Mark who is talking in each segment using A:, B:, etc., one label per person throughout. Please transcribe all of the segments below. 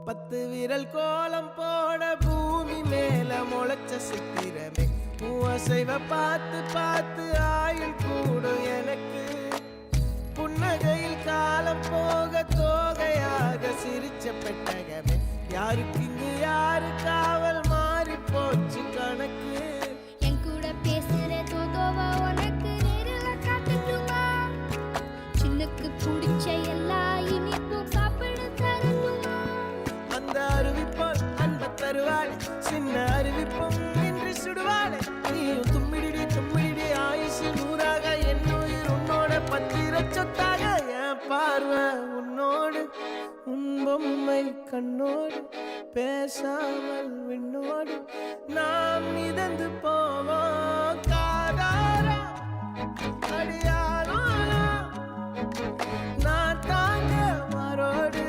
A: 10 விரல் கோலம் போட பூமி மேல முளைச்ச சித்திரமே அசைவ பார்த்து பார்த்து ஆயுள் கூடும் எனக்கு புன்னகையில் காலம் போக தோகையாக சிரிச்ச பெட்டகமே யாருக்கு இங்கு யாரு காவல் மாறி போச்சு கணக்கு
B: என் கூட பேசுற தோதோவா உனக்கு நேரில் காட்டுமா சின்னக்கு பிடிச்ச எல்லா இனிப்பும் சாப்பிட தரணுமா
A: அந்த அருவிப்போல் அன்ப தருவாள் சின்ன அருவிப்பும் நின்று சுடுவாள் நீயும் தும்மிடி தும்மிடி ஆயுசு 100ஆக என் உயிர் உன்னோட 10 லட்சத்தாக என் பார்வை உன்னோடு உன் பொம்மை கண்ணோடு பேசாமல் விண்ணோடு நாம் மிதந்து போவோம் காதாரா அடியாரோ நான் தாங்க மரோடு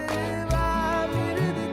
A: வா மிருது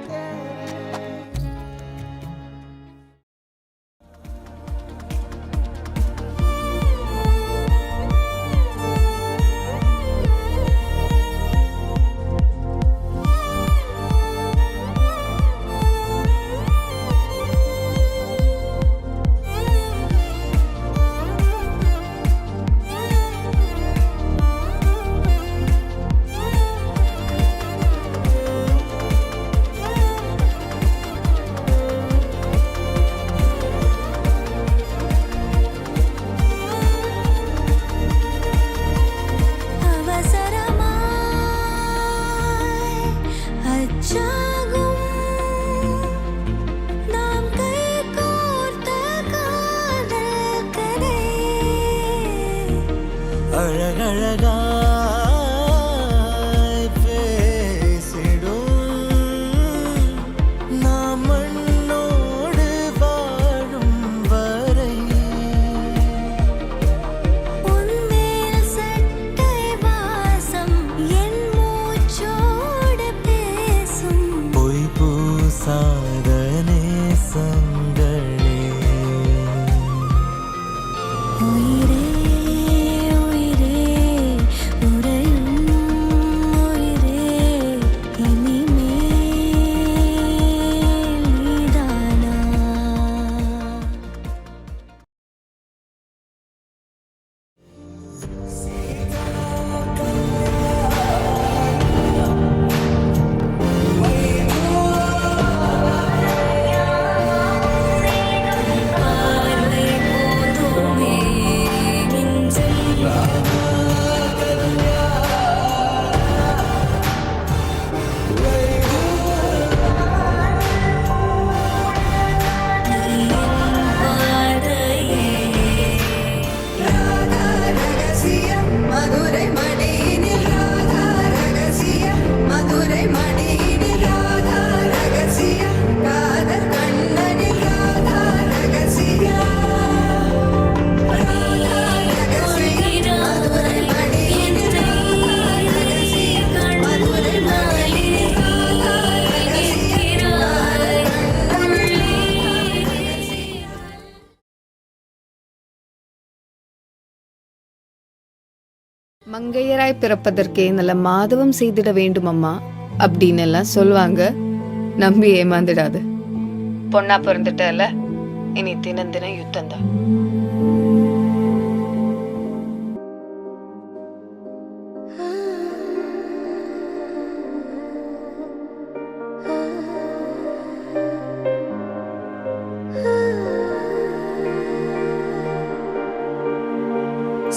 C: மங்கையராய் பிறப்பதற்கே நல்ல மாதவம் செய்திட வேண்டும் அம்மா அப்படின்னு எல்லாம் சொல்லுவாங்க. நம்பி ஏமாந்துடாது. பொண்ணா பிறந்துட்டல, இனி தினம் தினம் யுத்தம்தான்.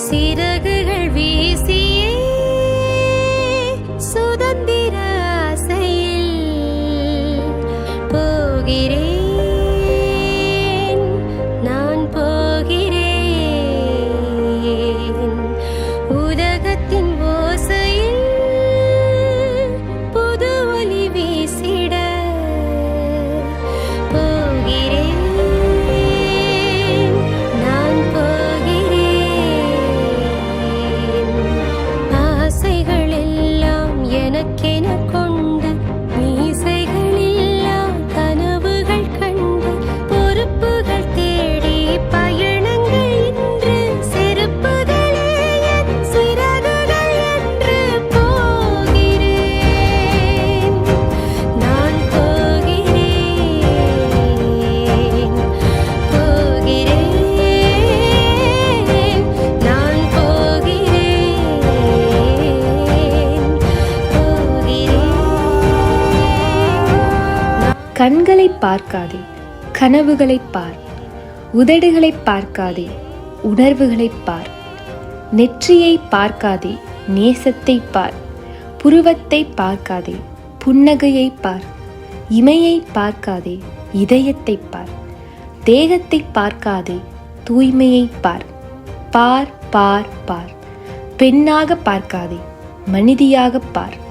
B: சிறகுகள் வீசியே சுதந்திர ஆசையில் போகிறேன், நான் போகிறேன். உலகத்தின் ஓசையில் புது ஒலி வீசிட போகிறேன், நான் போகிறேன்.
D: பார்க்காதே, கனவுகளைப் பார். உதடுகளைப் பார்க்காதே, உணர்வுகளைப் பார். நெற்றியை பார்க்காதே, நேசத்தை பார். புருவத்தை பார்க்காதே, புன்னகையை பார். இமையை பார்க்காதே, இதயத்தை பார். தேகத்தை பார்க்காதே, தூய்மையை பார். பார் பார் பார். பெண்ணாக பார்க்காதே, மனிதியாக பார்.